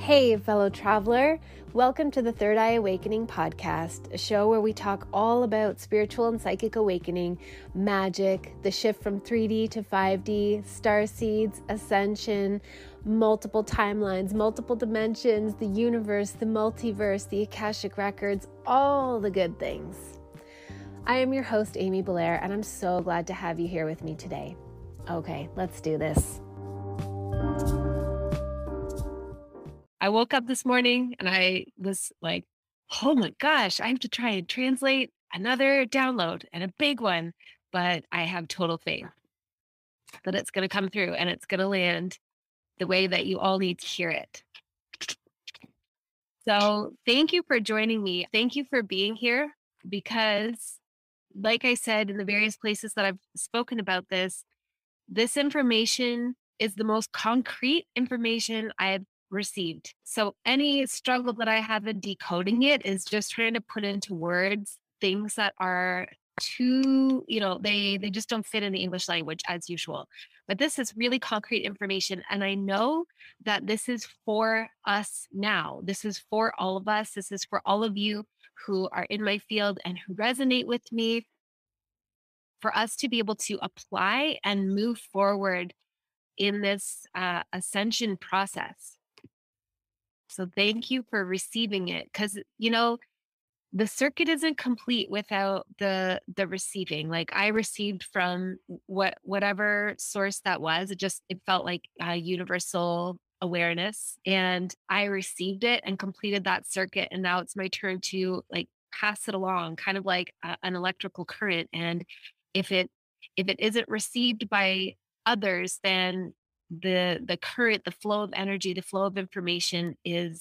Hey, fellow traveler. Welcome to the Third Eye Awakening podcast, a show where we talk all about spiritual and psychic awakening, magic, the shift from 3D to 5D, star seeds, ascension, multiple timelines, multiple dimensions, the universe, the multiverse, the Akashic records, all the good things. I am your host, Amy Belair, and I'm so glad to have you here with me today. Okay, let's do this. I woke up this morning and I was like, oh my gosh, I have to try and translate another download and a big one. But I have total faith that it's going to come through and it's going to land the way that you all need to hear it. So thank you for joining me. Thank you for being here because, like I said, in the various places that I've spoken about this information is the most concrete information I've received. So any struggle that I have in decoding it is just trying to put into words things that are too, they just don't fit in the English language as usual. But this is really concrete information. And I know that this is for us now. This is for all of us. This is for all of you who are in my field and who resonate with me, for us to be able to apply and move forward in this ascension process. So thank you for receiving it, because the circuit isn't complete without the receiving. Like I received from whatever source that was. It felt like a universal awareness, and I received it and completed that circuit. And now it's my turn to like pass it along, kind of like an electrical current. And if it isn't received by others, then the current, the flow of energy, the flow of information it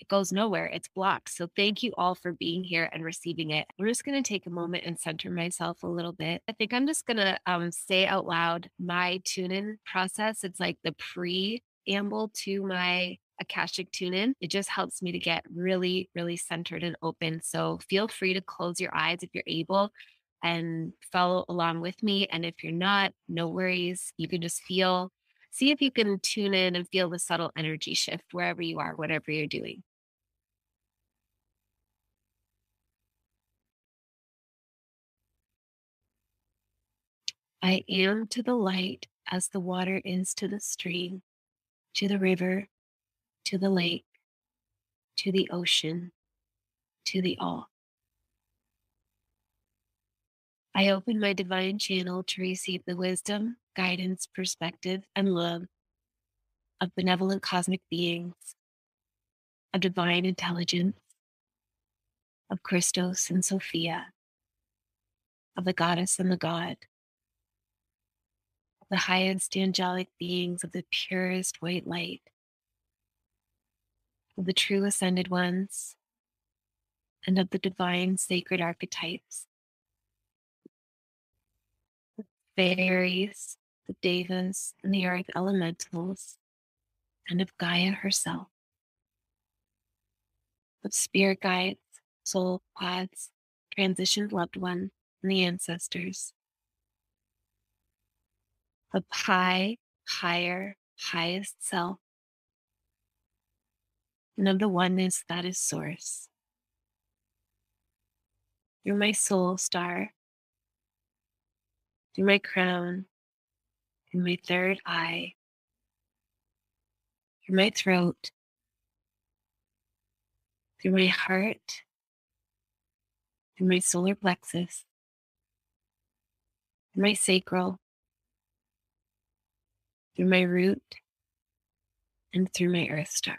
goes nowhere. It's blocked. So thank you all for being here and receiving it. We're just going to take a moment and center myself a little bit. I think I'm just going to say out loud my tune-in process. It's like the preamble to my Akashic tune-in. It just helps me to get really, really centered and open. So feel free to close your eyes if you're able and follow along with me. And if you're not, no worries. You can just see if you can tune in and feel the subtle energy shift wherever you are, whatever you're doing. I am to the light as the water is to the stream, to the river, to the lake, to the ocean, to the all. I open my divine channel to receive the wisdom, guidance, perspective, and love of benevolent cosmic beings, of divine intelligence, of Christos and Sophia, of the goddess and the god, of the highest angelic beings, of the purest white light, of the true ascended ones, and of the divine sacred archetypes, fairies, the devas, and the earth elementals, and of Gaia herself, of spirit guides, soul pods, transitioned loved ones, and the ancestors, of high, higher, highest self, and of the oneness that is source. Through my soul star, through my crown, through my third eye, through my throat, through my heart, through my solar plexus, through my sacral, through my root, and through my earth star.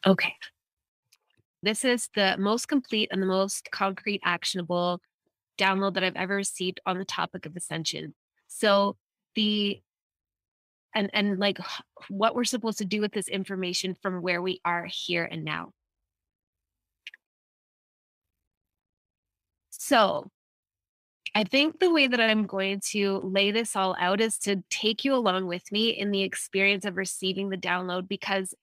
Okay. This is the most complete and the most concrete, actionable download that I've ever received on the topic of ascension. So and like what we're supposed to do with this information from where we are here and now. So I think the way that I'm going to lay this all out is to take you along with me in the experience of receiving the download, because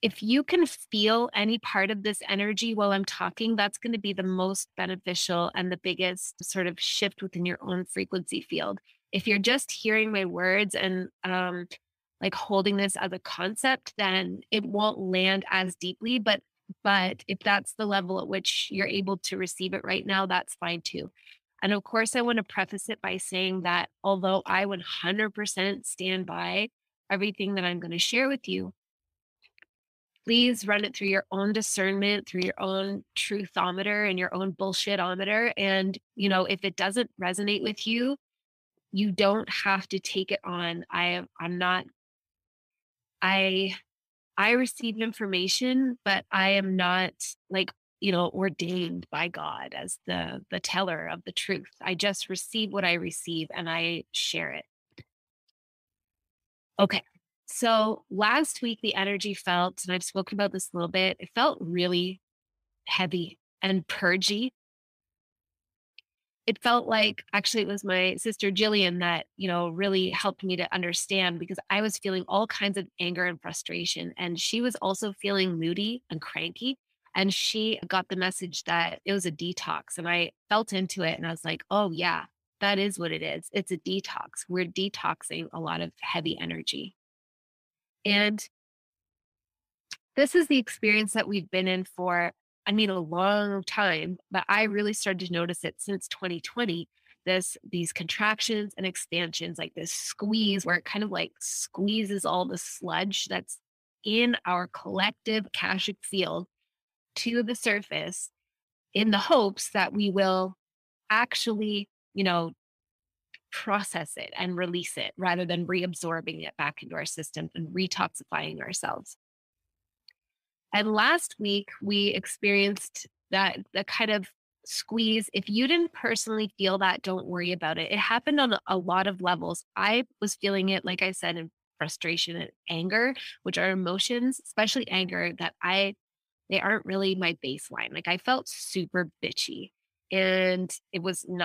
if you can feel any part of this energy while I'm talking, that's going to be the most beneficial and the biggest sort of shift within your own frequency field. If you're just hearing my words and like holding this as a concept, then it won't land as deeply. But if that's the level at which you're able to receive it right now, that's fine too. And of course, I want to preface it by saying that although I 100% stand by everything that I'm going to share with you, please run it through your own discernment, through your own truthometer and your own bullshitometer. And, if it doesn't resonate with you, you don't have to take it on. I'm not, I, I receive information, but I am not like, ordained by God as the teller of the truth. I just receive what I receive and I share it. Okay. So last week, the energy felt, and I've spoken about this a little bit, it felt really heavy and purgy. It felt like actually it was my sister Jillian that, really helped me to understand, because I was feeling all kinds of anger and frustration. And she was also feeling moody and cranky. And she got the message that it was a detox. And I felt into it and I was like, oh, yeah, that is what it is. It's a detox. We're detoxing a lot of heavy energy. And this is the experience that we've been in for, I mean, a long time, but I really started to notice it since 2020. These contractions and expansions, like this squeeze where it kind of like squeezes all the sludge that's in our collective Akashic field to the surface, in the hopes that we will actually, process it and release it rather than reabsorbing it back into our system and retoxifying ourselves. And last week we experienced that the kind of squeeze. If you didn't personally feel that, don't worry about it. It happened on a lot of levels. I was feeling it, like I said, in frustration and anger, which are emotions, especially anger, that they aren't really my baseline. Like I felt super bitchy. And it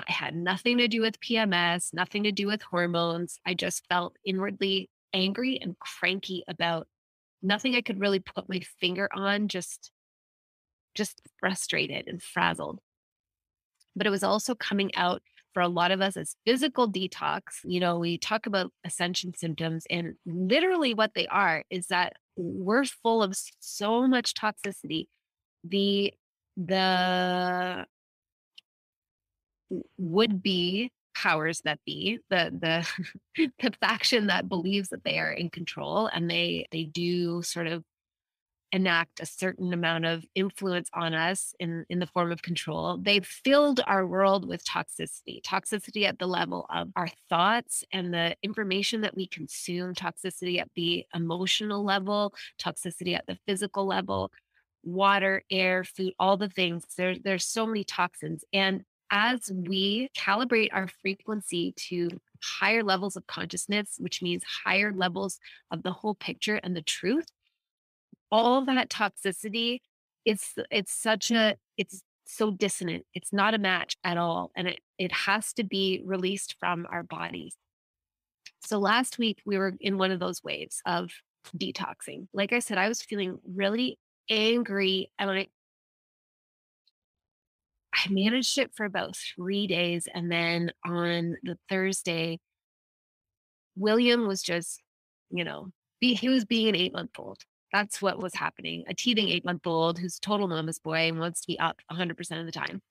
had nothing to do with PMS, nothing to do with hormones. I just felt inwardly angry and cranky about nothing I could really put my finger on, just frustrated and frazzled. But it was also coming out for a lot of us as physical detox. We talk about ascension symptoms, and literally what they are is that we're full of so much toxicity. The would be powers that be, the faction that believes that they are in control, and they do sort of enact a certain amount of influence on us in the form of control. They've filled our world with toxicity at the level of our thoughts and the information that we consume, toxicity at the emotional level, toxicity at the physical level, water, air, food, all the things. There's so many toxins. And as we calibrate our frequency to higher levels of consciousness, which means higher levels of the whole picture and the truth, all that toxicity, it's so dissonant. It's not a match at all. And it has to be released from our bodies. So last week we were in one of those waves of detoxing. Like I said, I was feeling really angry, and I managed it for about 3 days. And then on the Thursday, William was just, he was being an 8-month-old. That's what was happening. A teething 8-month-old who's a total mama's boy and wants to be up 100% of the time.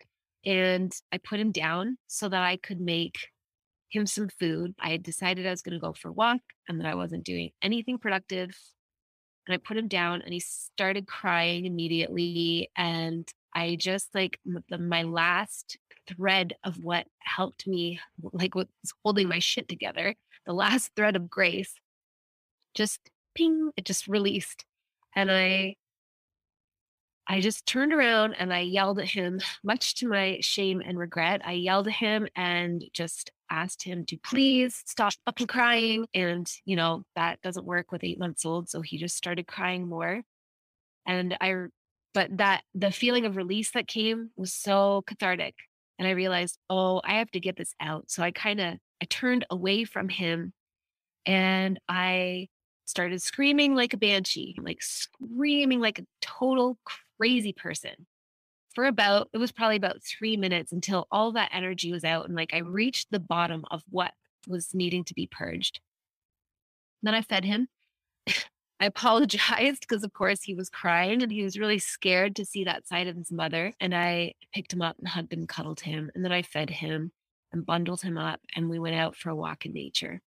And I put him down so that I could make him some food. I had decided I was going to go for a walk and that I wasn't doing anything productive. And I put him down and he started crying immediately. And I just like my last thread of what helped me, like what was holding my shit together, the last thread of grace, just ping, it just released. And I just turned around and I yelled at him, much to my shame and regret. I yelled at him and just asked him to please stop fucking crying. And, that doesn't work with 8 months old. So he just started crying more. And I But that the feeling of release that came was so cathartic. And I realized, oh, I have to get this out. So I turned away from him and I started screaming like a banshee, like screaming like a total crazy person for about, it was probably about 3 minutes until all that energy was out. And like I reached the bottom of what was needing to be purged. Then I fed him. I apologized because, of course, he was crying and he was really scared to see that side of his mother. And I picked him up and hugged and cuddled him. And then I fed him and bundled him up. And we went out for a walk in nature.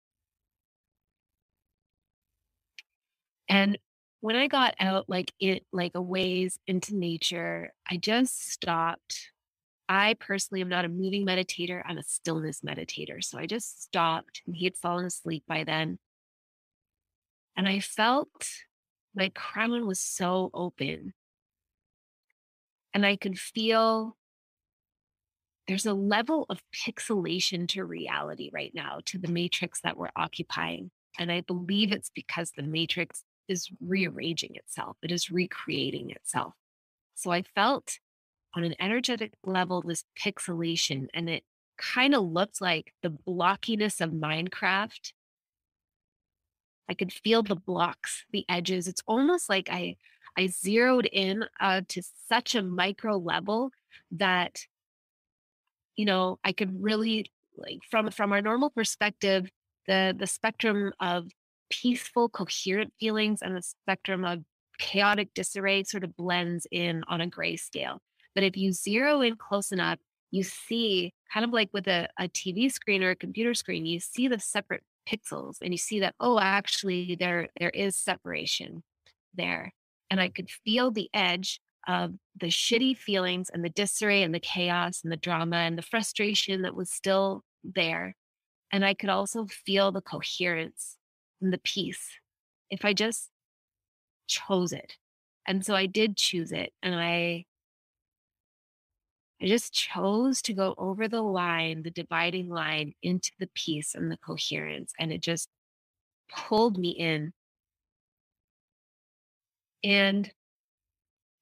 And when I got out, like a ways into nature, I just stopped. I personally am not a moving meditator. I'm a stillness meditator. So I just stopped and he had fallen asleep by then. And I felt my crown was so open and I could feel there's a level of pixelation to reality right now, to the matrix that we're occupying. And I believe it's because the matrix is rearranging itself, it is recreating itself. So I felt on an energetic level this pixelation, and it kind of looked like the blockiness of Minecraft. I could feel the blocks, the edges. It's almost like I zeroed in to such a micro level that I could really like from our normal perspective, the spectrum of peaceful, coherent feelings and the spectrum of chaotic disarray sort of blends in on a gray scale. But if you zero in close enough, you see kind of like with a TV screen or a computer screen, you see the separate pixels and you see that, oh, actually there is separation there. And I could feel the edge of the shitty feelings and the disarray and the chaos and the drama and the frustration that was still there. And I could also feel the coherence and the peace if I just chose it. And so I did choose it. And I just chose to go over the line, the dividing line into the peace and the coherence. And it just pulled me in. And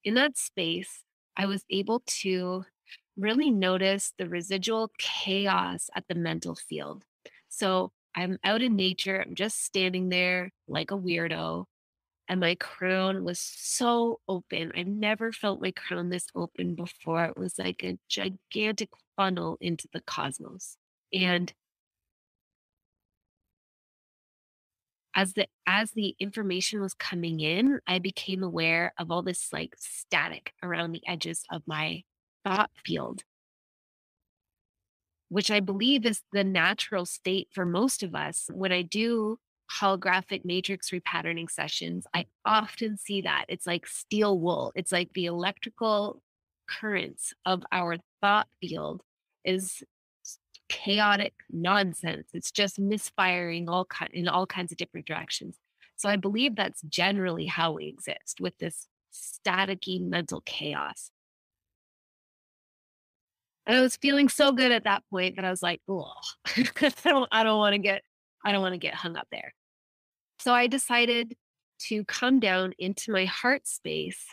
in that space, I was able to really notice the residual chaos at the mental field. So I'm out in nature, I'm just standing there like a weirdo, and my crown was so open. I've never felt my crown this open before. It was like a gigantic funnel into the cosmos. And as the information was coming in, I became aware of all this like static around the edges of my thought field, which I believe is the natural state for most of us. When I do holographic matrix repatterning sessions, I often see that. It's like steel wool. It's like the electrical currents of our thought field is chaotic nonsense. It's just misfiring in all kinds of different directions. So I believe that's generally how we exist, with this staticky mental chaos. And I was feeling so good at that point that I was like, oh, I don't want to get hung up there. So I decided to come down into my heart space,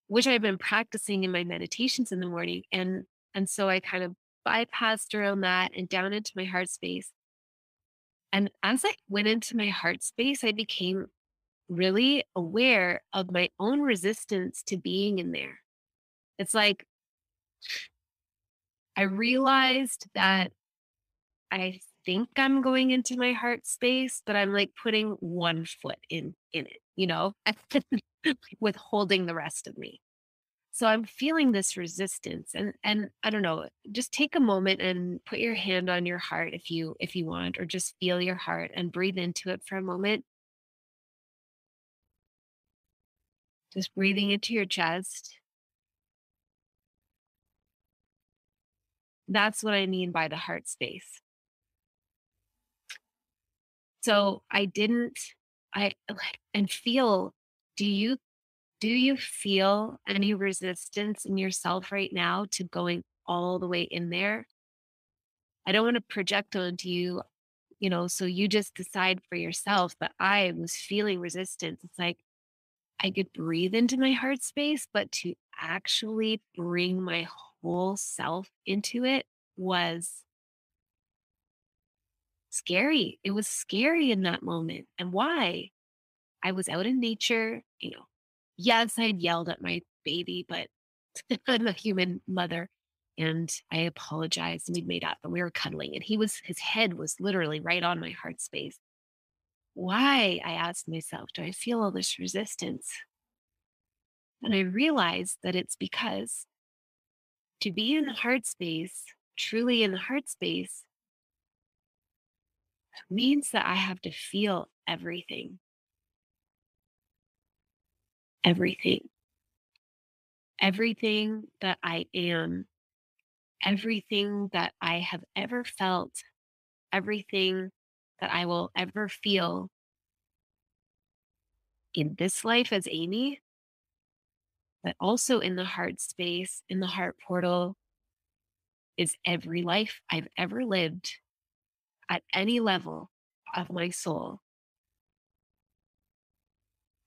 which I've been practicing in my meditations in the morning. And so I kind of bypassed around that and down into my heart space. And as I went into my heart space, I became really aware of my own resistance to being in there. It's like I realized that I think I'm going into my heart space, but I'm like putting one foot in it, withholding the rest of me. So I'm feeling this resistance, and I don't know, just take a moment and put your hand on your heart if you want, or just feel your heart and breathe into it for a moment. Just breathing into your chest. That's what I mean by the heart space. So I didn't I like and feel do you feel any resistance in yourself right now to going all the way in there? I don't want to project onto you, so you just decide for yourself, but I was feeling resistance. It's like I could breathe into my heart space, but to actually bring my whole self into it was scary. It was scary in that moment. And why? I was out in nature, Yes, I'd yelled at my baby, but I'm a human mother. And I apologized and we made up and we were cuddling. And his head was literally right on my heart space. Why? I asked myself, do I feel all this resistance? And I realized that it's because to be in the heart space, truly in the heart space, means that I have to feel everything, everything, everything that I am, everything that I have ever felt, everything that I will ever feel in this life as Amy, but also in the heart space, in the heart portal, is every life I've ever lived at any level of my soul.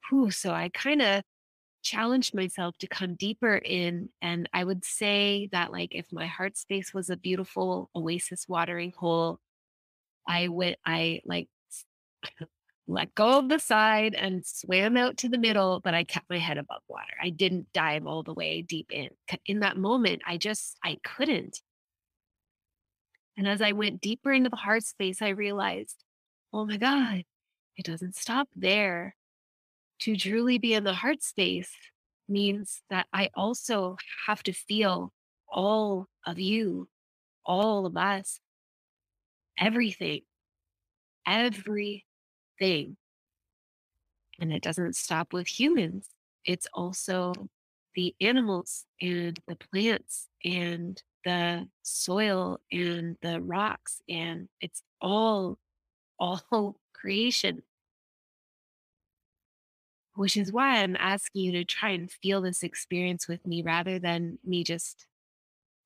Whew, so I kind of challenged myself to come deeper in. And I would say that, like, if my heart space was a beautiful oasis watering hole, I like let go of the side and swam out to the middle, but I kept my head above water. I didn't dive all the way deep in. In that moment, I couldn't. And as I went deeper into the heart space, I realized, oh my God, it doesn't stop there. To truly be in the heart space means that I also have to feel all of you, all of us, everything, everything. And it doesn't stop with humans. It's also the animals and the plants and the soil and the rocks. And it's all creation, which is why I'm asking you to try and feel this experience with me rather than me just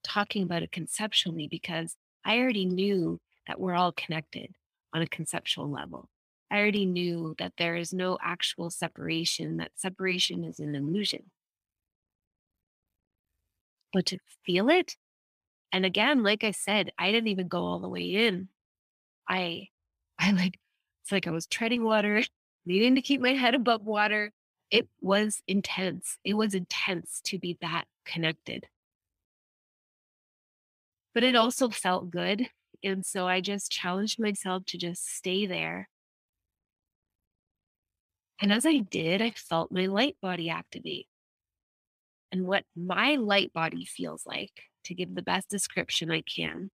talking about it conceptually, because I already knew that we're all connected on a conceptual level. I already knew that there is no actual separation, that separation is an illusion. But to feel it, and again, like I said, I didn't even go all the way in. I I like it's like I was treading water, needing to keep my head above water. It was intense. It was intense to be that connected. But it also felt good. And so I just challenged myself to just stay there. And as I did, I felt my light body activate. And what my light body feels like, to give the best description I can,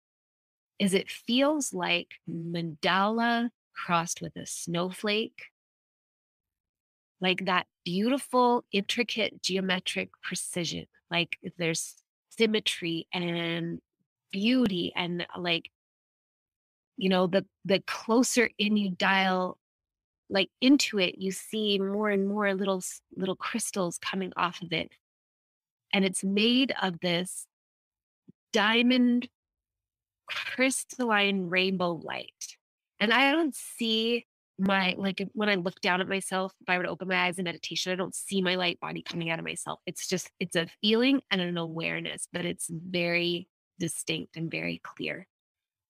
is it feels like mandala crossed with a snowflake, like that beautiful, intricate geometric precision. Like there's symmetry and beauty and like, the closer in you dial like into it, you see more and more little crystals coming off of it. And it's made of this diamond crystalline rainbow light. And I don't see when I look down at myself, if I were to open my eyes in meditation, I don't see my light body coming out of myself. It's a feeling and an awareness, but it's very distinct and very clear.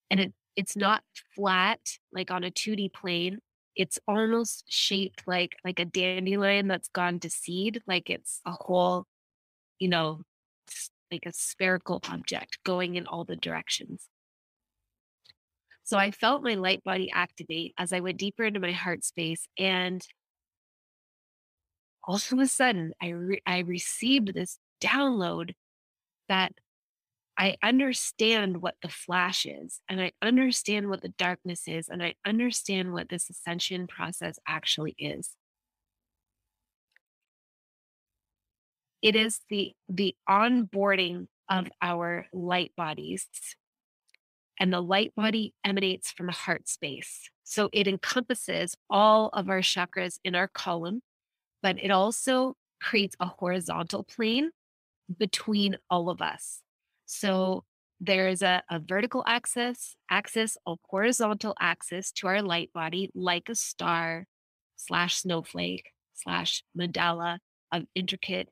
And it's not flat like on a 2D plane. It's almost shaped like a dandelion that's gone to seed, like it's a whole, you know, like a spherical object going in all the directions. So I felt my light body activate as I went deeper into my heart space. And all of a sudden, I received this download that I understand what the flash is, and I understand what the darkness is, and I understand what this ascension process actually is. It is the onboarding of our light bodies, and the light body emanates from the heart space. So it encompasses all of our chakras in our column, but it also creates a horizontal plane between all of us. So there's a vertical axis, a horizontal axis to our light body, like a star slash snowflake. slash mandala of intricate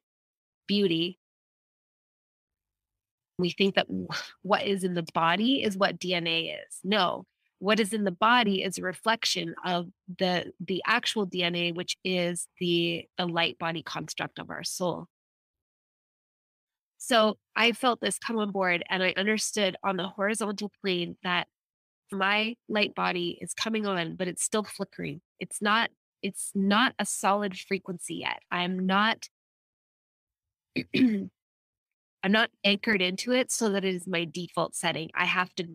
beauty. We think that what is in the body is what DNA is. No, what is in the body is a reflection of the actual DNA, which is the light body construct of our soul. So I felt this come on board and I understood on the horizontal plane that my light body is coming on, but it's still flickering. It's not a solid frequency yet. I'm not anchored into it so that it is my default setting. I have to,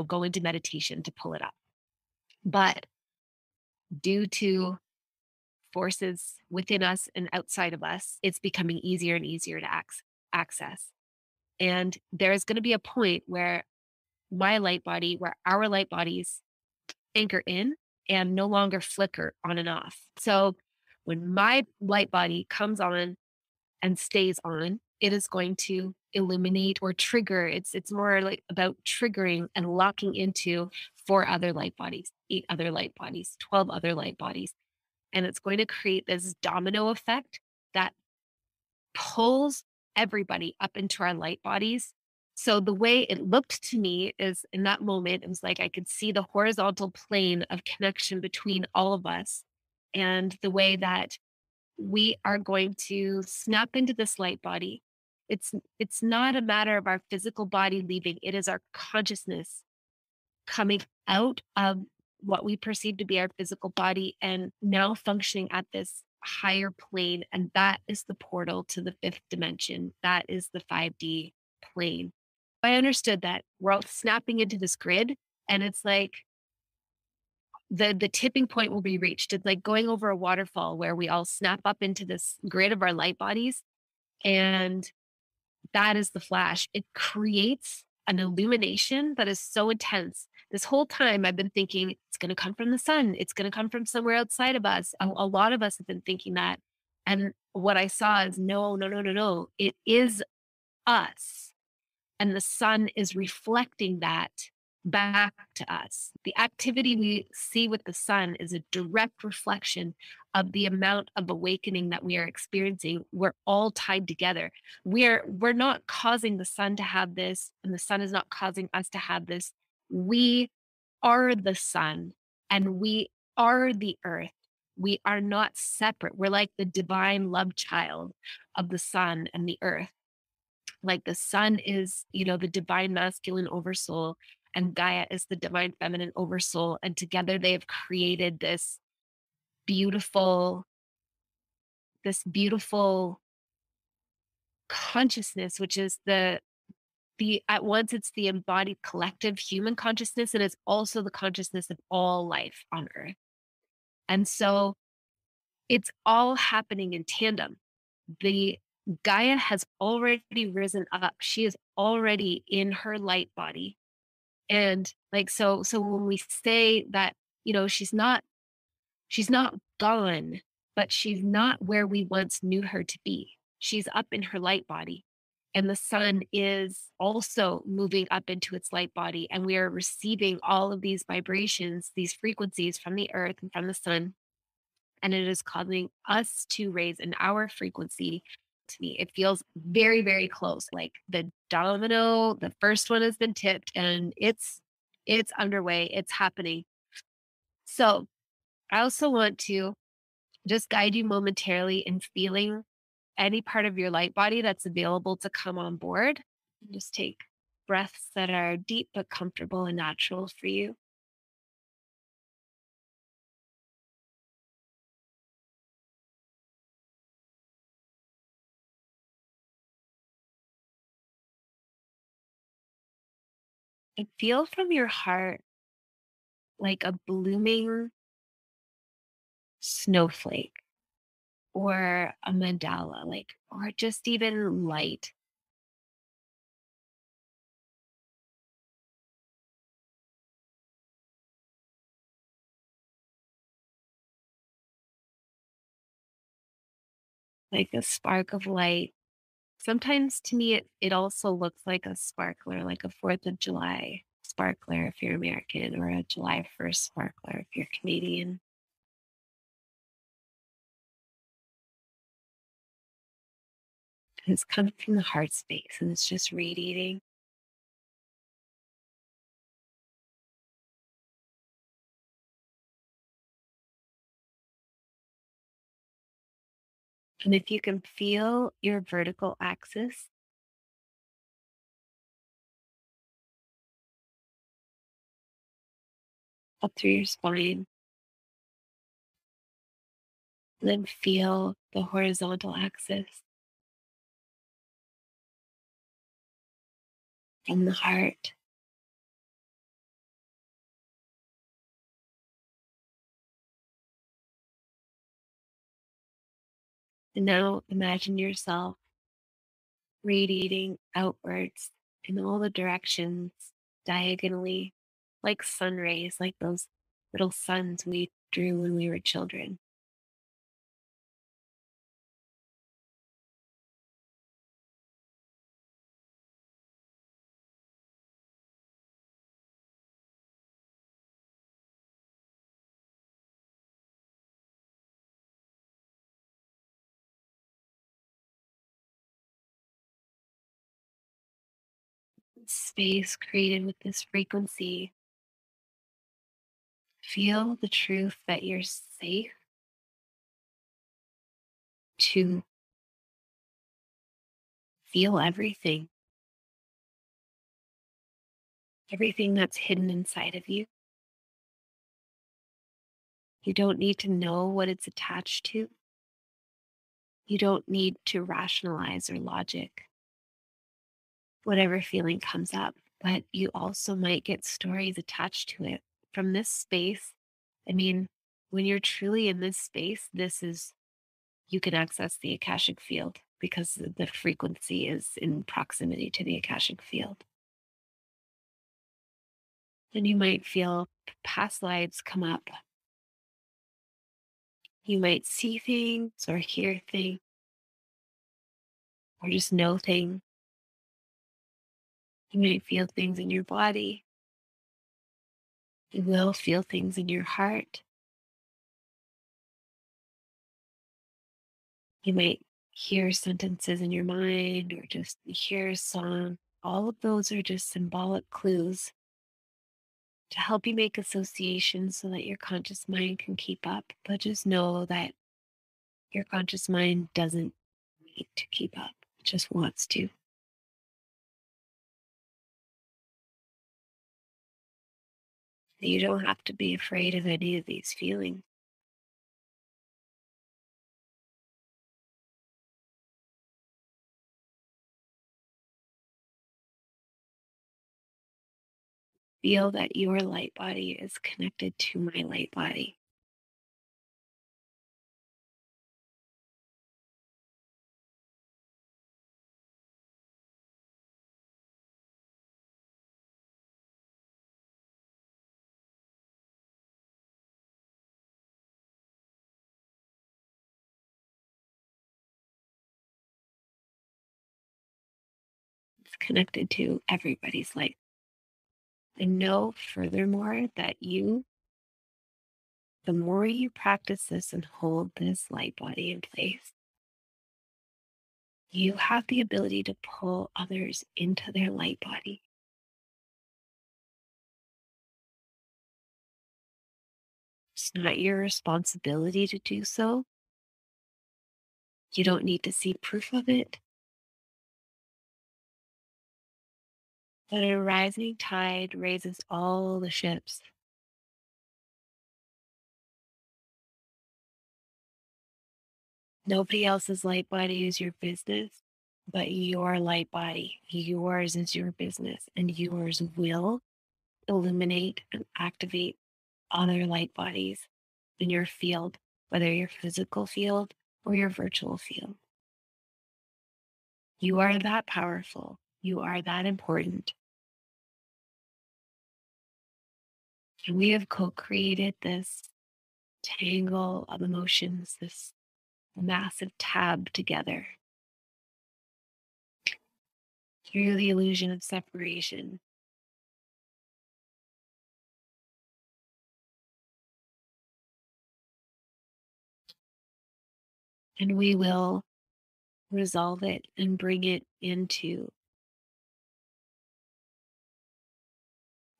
go into meditation to pull it up. But due to forces within us and outside of us, it's becoming easier and easier to access. And there is going to be a point where where our light bodies anchor in and no longer flicker on and off. So when my light body comes on and stays on, it is going to illuminate or trigger. It's more like about triggering and locking into 4 other light bodies, 8 other light bodies, 12 other light bodies. And it's going to create this domino effect that pulls everybody up into our light bodies. So the way it looked to me is in that moment, it was like I could see the horizontal plane of connection between all of us and the way that we are going to snap into this light body. It's not a matter of our physical body leaving, it is our consciousness coming out of what we perceive to be our physical body and now functioning at this higher plane. And that is the portal to the fifth dimension. That is the 5D plane. I understood that we're all snapping into this grid and it's like the tipping point will be reached. It's like going over a waterfall where we all snap up into this grid of our light bodies. And that is the flash. It creates an illumination that is so intense. This whole time I've been thinking it's going to come from the sun. It's going to come from somewhere outside of us. A lot of us have been thinking that. And what I saw is no, no, no, no, no. It is us. And the sun is reflecting that back to us. The activity we see with the sun is a direct reflection of the amount of awakening that we are experiencing. We're all tied together. We're not causing the sun to have this, and the sun is not causing us to have this. We are the sun and we are the earth. We are not separate. We're like the divine love child of the sun and the earth. Like the sun is, the divine masculine oversoul, and Gaia is the divine feminine oversoul. And together they have created beautiful, this beautiful consciousness, which is the at once it's the embodied collective human consciousness, and it's also the consciousness of all life on earth. And so it's all happening in tandem. The Gaia has already risen up. She is already in her light body. And like so when we say that, she's not gone, but she's not where we once knew her to be. She's up in her light body. And the sun is also moving up into its light body. And we are receiving all of these vibrations, these frequencies from the earth and from the sun. And it is causing us to raise in our frequency. To me, it feels very, very close. Like the domino, the first one has been tipped and it's underway. It's happening. So I also want to just guide you momentarily in feeling any part of your light body that's available to come on board. Just take breaths that are deep but comfortable and natural for you. And feel from your heart like a blooming snowflake or a mandala, like, or just even light. Like a spark of light. Sometimes to me, it also looks like a sparkler, like a 4th of July sparkler if you're American, or a July 1st sparkler if you're Canadian. And it's coming from the heart space and it's just radiating. And if you can feel your vertical axis up through your spine, then feel the horizontal axis from the heart. And now imagine yourself radiating outwards in all the directions diagonally, like sun rays, like those little suns we drew when we were children. Space created with this frequency. Feel the truth that you're safe to feel everything that's hidden inside of you. You don't need to know what it's attached to. You don't need to rationalize or logic whatever feeling comes up, but you also might get stories attached to it from this space. I mean, when you're truly in this space, you can access the Akashic field because the frequency is in proximity to the Akashic field. And you might feel past lives come up. You might see things or hear things or just know things. You might feel things in your body. You will feel things in your heart. You might hear sentences in your mind or just hear a song. All of those are just symbolic clues to help you make associations so that your conscious mind can keep up. But just know that your conscious mind doesn't need to keep up, it just wants to. You don't have to be afraid of any of these feelings. Feel that your light body is connected to my light body. It's connected to everybody's light. And know furthermore that the more you practice this and hold this light body in place, you have the ability to pull others into their light body. It's not your responsibility to do so. You don't need to see proof of it. But a rising tide raises all the ships. Nobody else's light body is your business, but your light body, yours is your business, and yours will illuminate and activate other light bodies in your field, whether your physical field or your virtual field. You are that powerful. You are that important. And we have co created this tangle of emotions, this massive tab together through the illusion of separation. And we will resolve it and bring it into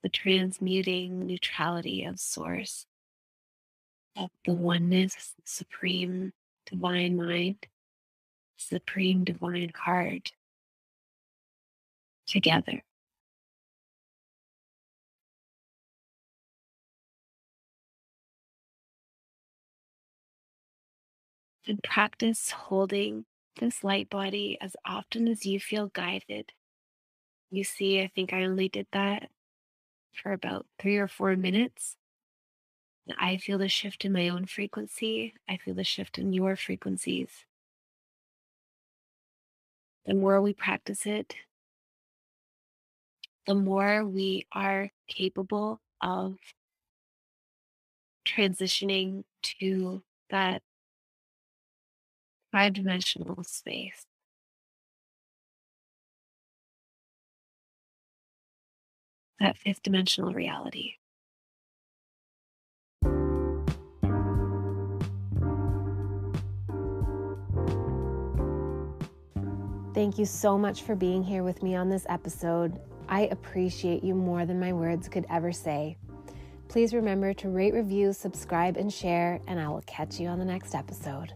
the transmuting neutrality of source, of the oneness, supreme divine mind, supreme divine heart together. And practice holding this light body as often as you feel guided. You see, I think I only did that for about 3 or 4 minutes. I feel the shift in my own frequency. I feel the shift in your frequencies. The more we practice it, the more we are capable of transitioning to that 5-dimensional space, that 5th-dimensional reality. Thank you so much for being here with me on this episode. I appreciate you more than my words could ever say. Please remember to rate, review, subscribe, and share, and I will catch you on the next episode.